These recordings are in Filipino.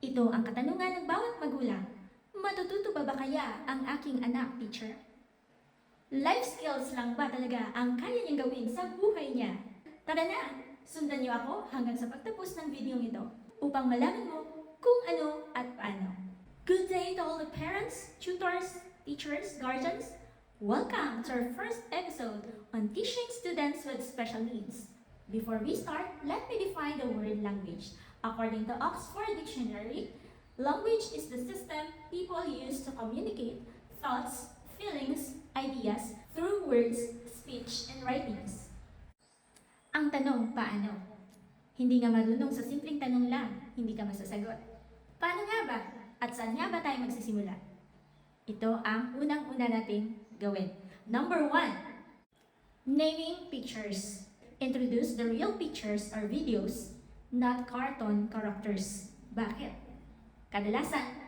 Ito ang katanungan ng bawat magulang. Matututo ba kaya ang aking anak, teacher? Life skills lang ba talaga ang kaya niyang gawin sa buhay niya? Tara na, sundan niyo ako hanggang sa pagtapos ng video ito upang malaman mo kung ano at paano. Good day to all the parents, tutors, teachers, guardians. Welcome to our first episode on teaching students with special needs. Before we start, let me define the word language. According to Oxford Dictionary, language is the system people use to communicate thoughts, feelings, ideas through words, speech, and writings. Ang tanong, paano? Hindi nga marunong sa simpleng tanong lang, hindi ka masasagot. Paano nga ba? At saan nga ba tayo magsisimula? Ito ang unang-una nating gawin. Number 1, naming pictures. Introduce the real pictures or videos, not cartoon characters. Bakit? Kadalasan,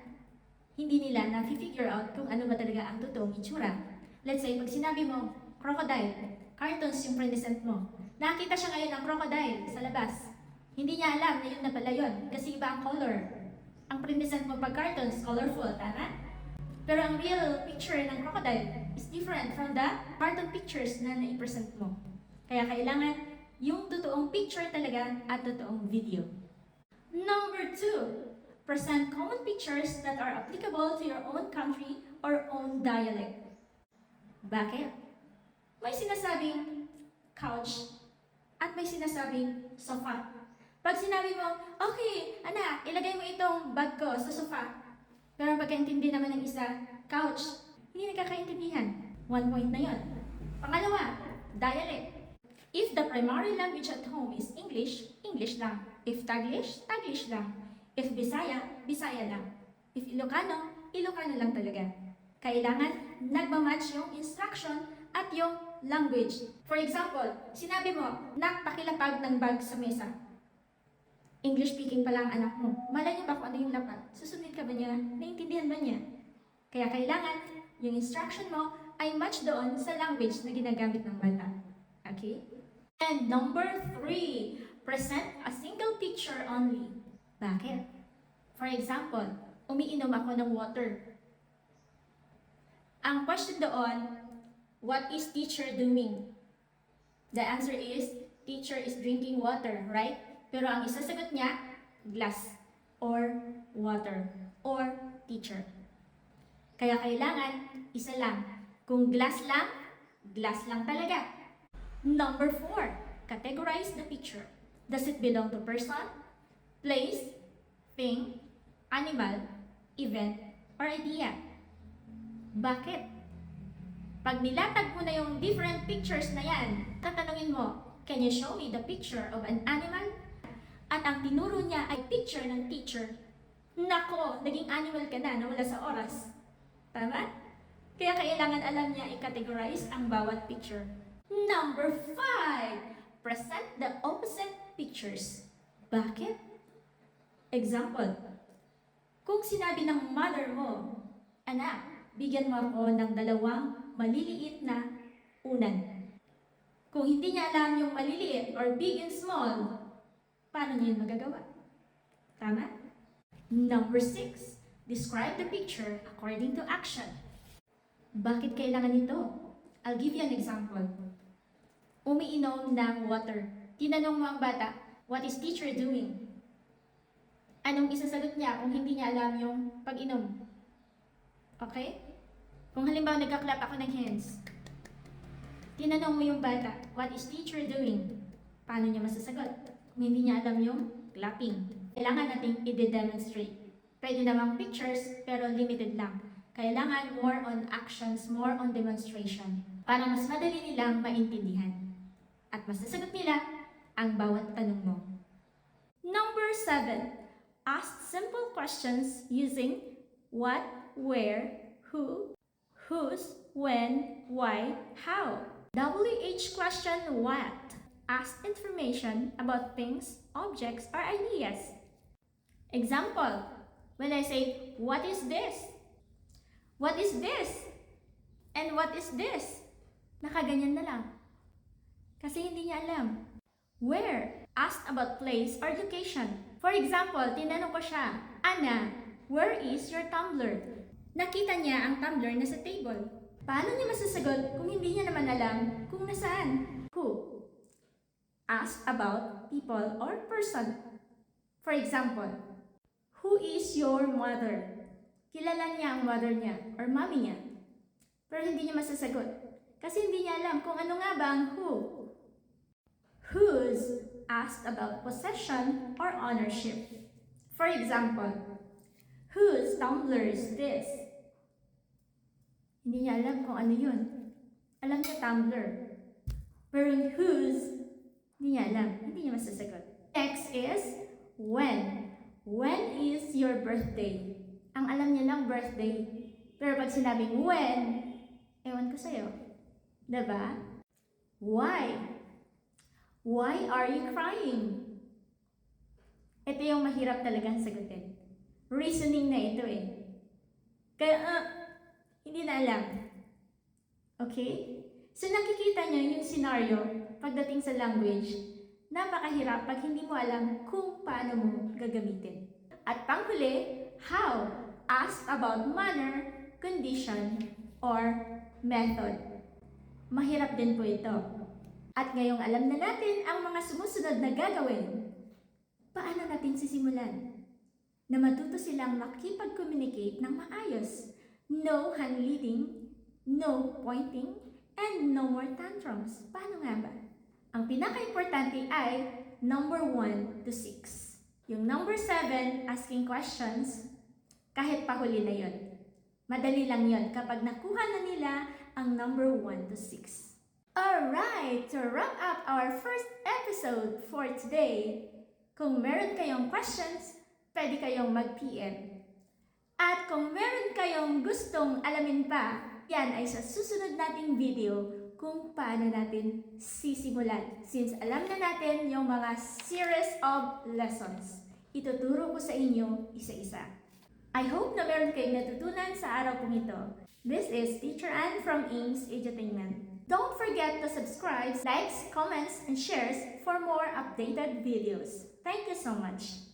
hindi nila na-figure out kung ano ba talaga ang totoong itsura. Let's say, pag sinabi mo, crocodile, cartoons yung present mo. Nakita siya ngayon ng crocodile sa labas. Hindi niya alam na yun na pala yun kasi iba ang color. Ang present mo pag cartoons, colorful, tama? Pero ang real picture ng crocodile is different from the cartoon pictures na nai-present mo. Kaya kailangan yung totoong picture talaga at totoong video. Number 2, present common pictures that are applicable to your own country or own dialect. Bakit? May sinasabing couch at may sinasabing sofa. Pag sinabi mo, okay, anak, ilagay mo itong bag ko sa sofa. Pero pagkaintindi naman ng isa, couch, hindi nagkakaintindihan. 1 point na yon. Pangalawa, dialect. If the primary language at home is English, English lang. If Taglish, Taglish lang. If Bisaya, Bisaya lang. If Ilocano, Ilocano lang talaga. Kailangan nagmamatch yung instruction at yung language. For example, sinabi mo, nak, pakilapag ng bag sa mesa. English speaking pa lang anak mo. Malay niyo ba kung ano yung lapag? Susunod ka ba niya? Naintindihan ba niya? Kaya kailangan yung instruction mo ay match doon sa language na ginagamit ng bata. Okay? And number 3, present a single picture only. Bakit? For example, umiinom ako ng water. Ang question doon, what is teacher doing? The answer is, teacher is drinking water, right? Pero ang isasagot niya, glass, or water, or teacher. Kaya kailangan, isa lang. Kung glass lang talaga. Number 4, categorize the picture. Does it belong to person, place, thing, animal, event, or idea? Bakit? Pag nilatag mo na yung different pictures na yan, tatanungin mo, can you show me the picture of an animal? At ang tinuro niya ay picture ng teacher. Nako, naging animal ka na wala sa oras. Tama? Kaya kailangan alam niya i-categorize ang bawat picture. Number 5, present the opposite pictures. Bakit? Example, kung sinabi ng mother mo, anak, bigyan mo ako ng 2 maliliit na unan. Kung hindi niya alam yung maliliit or big and small, paano niya yun magagawa? Tama? Number 6, describe the picture according to action. Bakit kailangan ito? I'll give you an example. Umiinom ng water. Tinanong mo ang bata, what is teacher doing? Anong isasagot niya kung hindi niya alam yung pag-inom? Okay? Kung halimbawa nagka-clap ako ng hands, tinanong mo yung bata, what is teacher doing? Paano niya masasagot? Kung hindi niya alam yung clapping. Kailangan nating i-demonstrate. Pwede namang pictures, pero limited lang. Kailangan more on actions, more on demonstration, para mas madali nilang maintindihan. At masasagot nila ang bawat tanong mo. Number 7, ask simple questions using what, where, who, whose, when, why, how. WH question what? Ask information about things, objects, or ideas. Example, when I say, what is this? What is this? And what is this? Nakaganyan na lang. Kasi hindi niya alam. Where? Ask about place or location. For example, tinanong ko siya, Anna, where is your tumbler? Nakita niya ang tumbler na sa table. Paano niya masasagot kung hindi niya naman alam kung nasaan? Who? Ask about people or person. For example, who is your mother? Kilala niya ang mother niya or mommy niya. Pero hindi niya masasagot kasi hindi niya alam kung ano nga ba ang who. Whose? Asked about possession or ownership. For example, whose tumbler is this? Hindi niya alam kung ano yun. Alam niya tumbler. Pero whose, hindi niya alam. Hindi niya masasagot. Next is when. When is your birthday? Ang alam niya lang birthday. Pero pag sinabing when, ewan ko sa'yo. Diba? Why? Why are you crying? Ito yung mahirap talagang sagutin. Reasoning na ito eh. Kaya, hindi na alam. Okay? So nakikita nyo yung scenario pagdating sa language, napakahirap pag hindi mo alam kung paano mo gagamitin. At panghuli, how? Ask about manner, condition, or method. Mahirap din po ito. At ngayong alam na natin ang mga sumusunod na gagawin, paano natin sisimulan? Na matuto silang makipag-communicate ng maayos. No hand-leading, no pointing, and no more tantrums. Paano nga ba? Ang pinaka-importante ay number 1 to 6. Yung number 7, asking questions, kahit pahuli na yon. Madali lang yon kapag nakuha na nila ang number 1 to 6. Alright, to wrap up our first episode for today, kung meron kayong questions, pwede kayong mag-PM. At kung meron kayong gustong alamin pa, yan ay sa susunod nating video kung paano natin sisimulan. Since alam na natin yung mga series of lessons, ituturo ko sa inyo isa-isa. I hope na meron kayong natutunan sa araw pong ito. This is Teacher Ann from Ames Edutainment. Don't forget to subscribe, likes, comments, and shares for more updated videos. Thank you so much.